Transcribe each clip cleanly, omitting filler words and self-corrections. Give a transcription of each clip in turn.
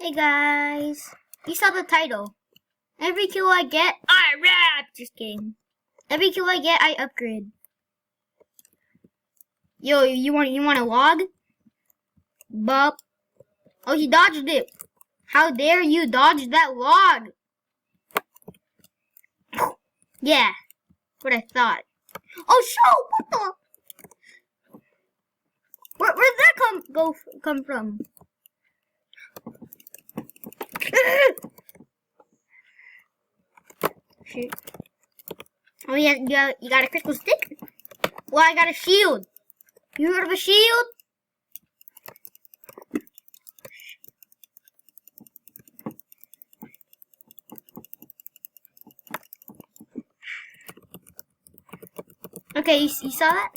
Hey guys, you saw the title. Every kill I get, I rap! Just kidding. Every kill I get, I upgrade. Yo, you want a log? Bup. Oh, he dodged it. How dare you dodge that log? Yeah, what I thought. Oh, show! What the? Where'd that come from? Shoot. Oh, yeah, you got a crystal stick? Well, I got a shield. You heard of a shield? Okay, you saw that?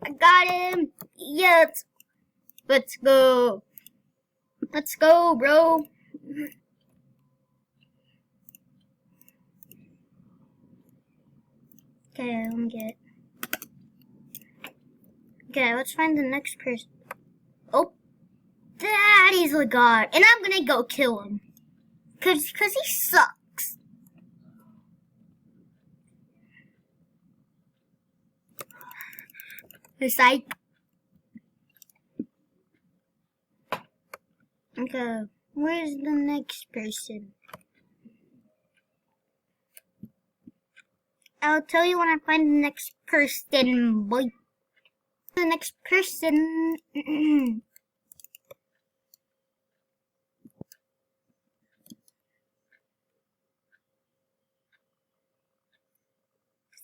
I got him. Yes. Let's go. Let's go, bro. Okay, let me get it. Okay, let's find the next person. Oh, that is a god. And I'm gonna go kill him. Cause he sucks. Psych. Okay, where's the next person? I'll tell you when I find the next person, boy. The next person.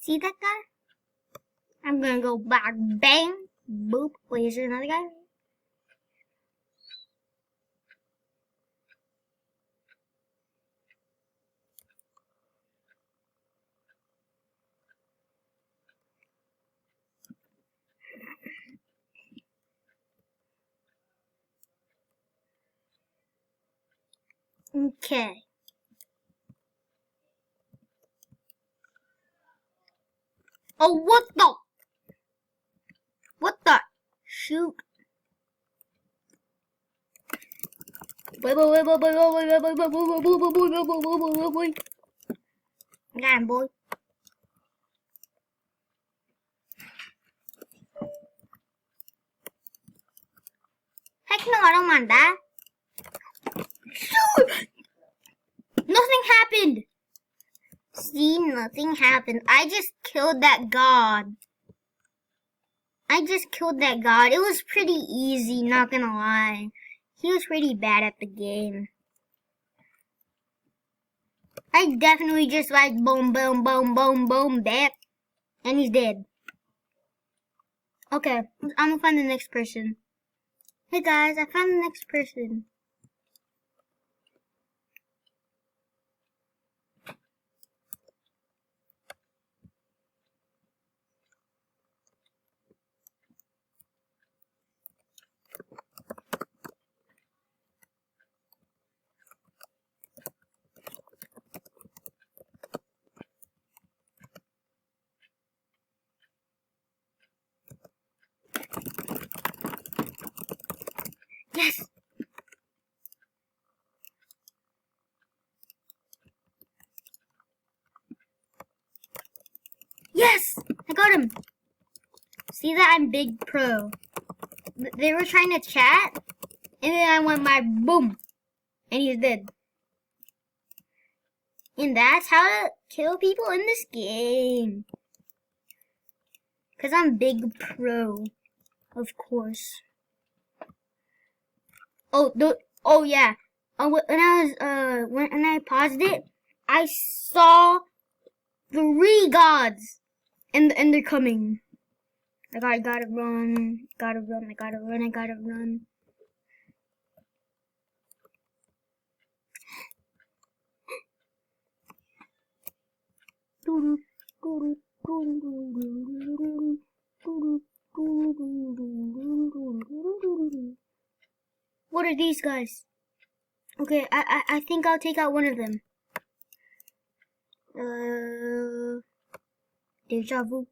See that guy? I'm gonna go back, bang, boop. Wait, is there another guy? Okay. Oh, what the? What the? Shoot. Got him, boy. Heck no, I don't mind that. Shoot! Nothing happened. See, nothing happened. I just killed that god. It was pretty easy, not gonna lie. He was pretty bad at the game. I definitely just like boom, boom, boom, boom, boom, back. And he's dead. Okay, I'm gonna find the next person. Hey guys, I found the next person. Yes! Yes! I got him! See that I'm big pro. They were trying to chat, and then I went my boom, and he's dead. And that's how to kill people in this game. Cause I'm big pro, of course. Oh yeah. When I paused it, I saw 3 gods, and they're coming. I gotta run, I gotta run. What are these guys? Okay, I think I'll take out one of them. Deja vu.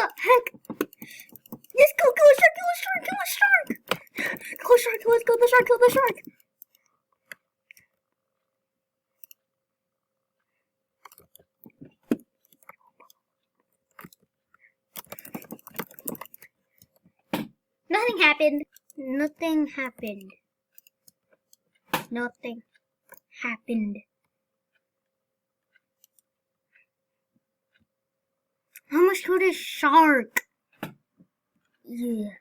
the heck? Yes, kill a shark, kill a shark, kill a shark! Kill a shark, let's kill the shark, kill the shark! Nothing happened. Nothing happened. Nothing happened. How much killed a shark? Yeah.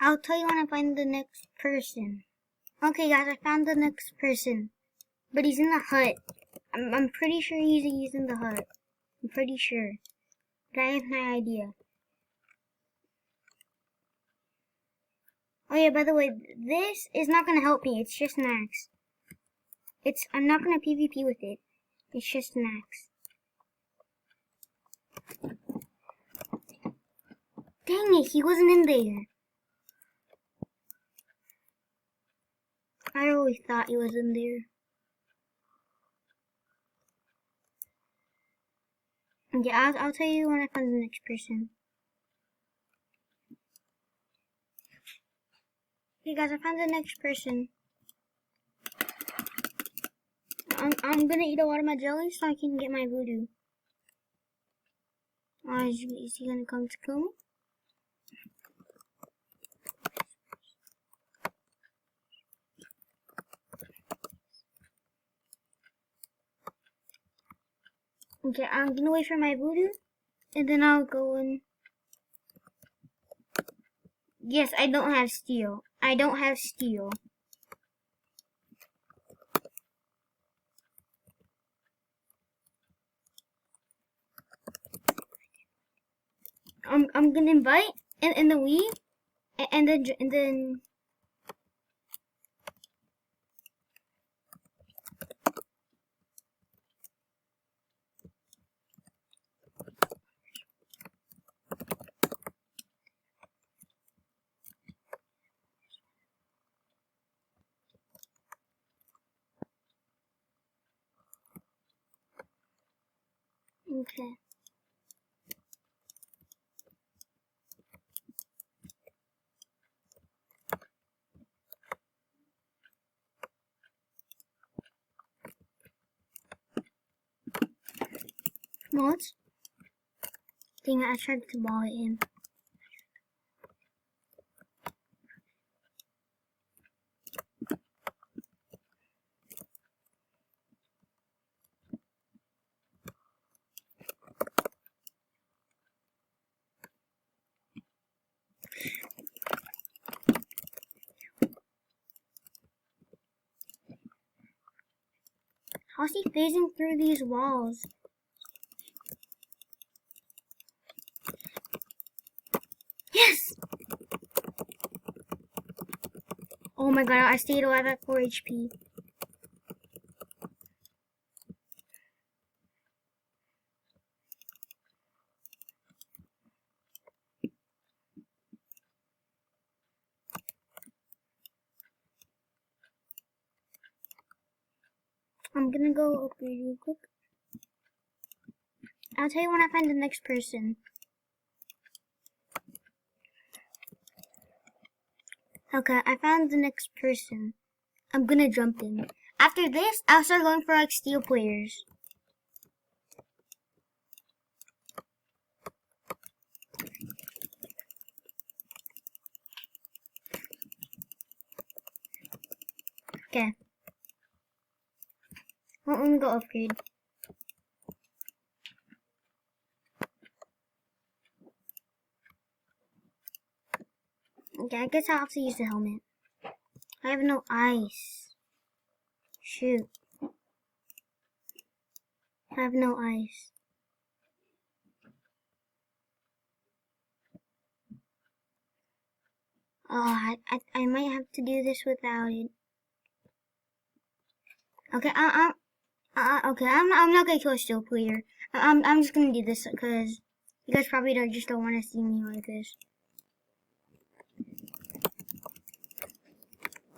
I'll tell you when I find the next person. Okay, guys, I found the next person. But he's in the hut. I'm pretty sure he's in the hut. I'm pretty sure. But I have no idea. Oh yeah, by the way, this is not gonna help me. It's just an axe. I'm not gonna PvP with it. It's just an axe. Dang it, he wasn't in there. I always thought he was in there. Yeah, I'll tell you when I find the next person. Okay, guys, I found the next person. I'm gonna eat a lot of my jelly so I can get my voodoo. Is he gonna come to kill me? Okay, I'm gonna wait for my voodoo, and then I'll go in. Yes, I don't have steel. I don't have steel. I'm gonna invite and then leave, and then. Okay. Mods? Dang it, I tried to ball it in. How's he phasing through these walls? Yes! Oh my god, I stayed alive at 4 HP. I'm gonna go upgrade real quick. I'll tell you when I find the next person. Okay, I found the next person. I'm gonna jump in. After this, I'll start going for like steel players. Okay. Well, let me go upgrade. Okay, I guess I'll have to use the helmet. I have no ice. Shoot. I have no ice. Oh, I might have to do this without it. Okay, okay, I'm not gonna kill a steel player. I'm just gonna do this because you guys probably just don't want to see me like this.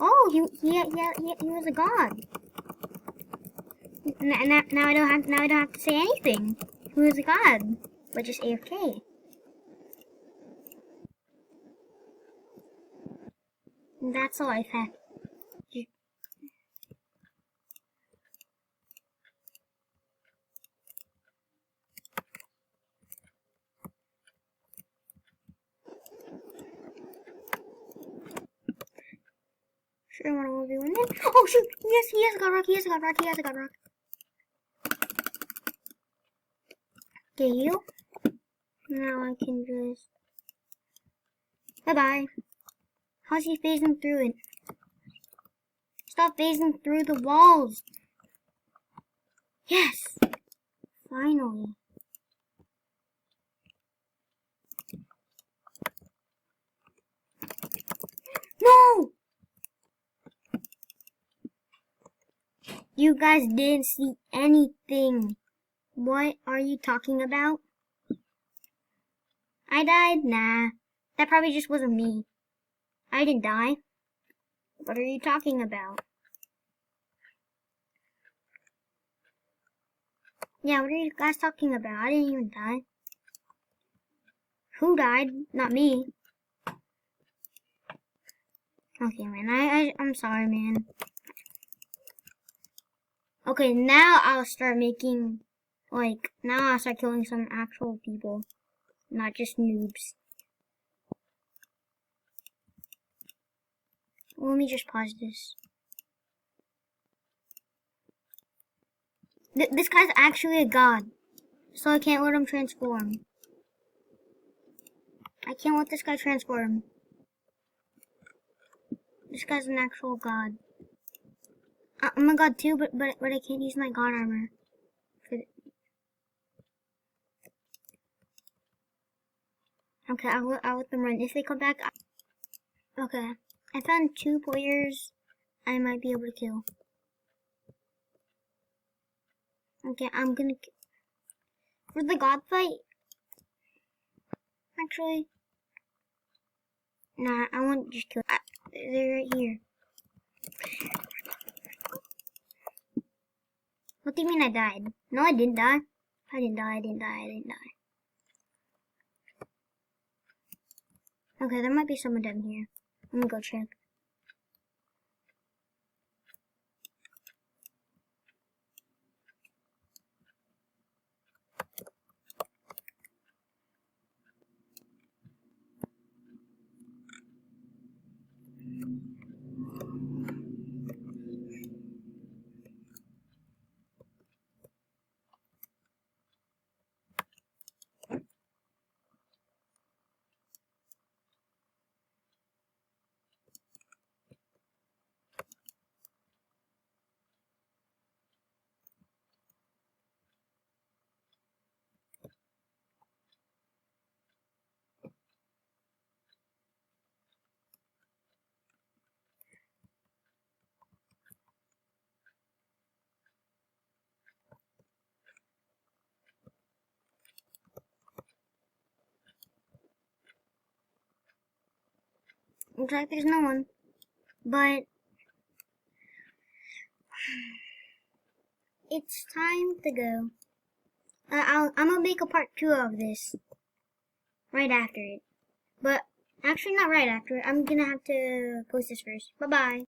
Oh, he was a god. Now I don't have to say anything. He was a god, but just AFK. That's all I've had. Sure, want to 1v1 then? Oh shoot! Yes, he has a god rock. He has a god rock. He has a god rock. Okay, you. Now I can just. Bye bye. How's he phasing through it? Stop phasing through the walls. Yes! Finally. No! You guys didn't see anything. What are you talking about? I died? Nah. That probably just wasn't me. I didn't die. What are you talking about? Yeah, what are you guys talking about? I didn't even die. Who died? Not me. Okay, man. I'm sorry, man. Okay, now I'll start making, like, now I'll start killing some actual people. Not just noobs. Let me just pause this. This guy's actually a god. So I can't let him transform. I can't let this guy transform. This guy's an actual god. I'm a god too, but I can't use my god armor. Okay, I'll let them run. If they come back, okay. I found 2 players I might be able to kill. Okay, I'm gonna for the god fight. Actually, nah, I want to just kill. They're right here. What do you mean I died? No, I didn't die. I didn't die. Okay, there might be someone down here. I'm gonna go check. Looks like there's no one. But it's time to go. I'm gonna make a part 2 of this right after it. But actually not right after it. I'm gonna have to post this first. Bye bye.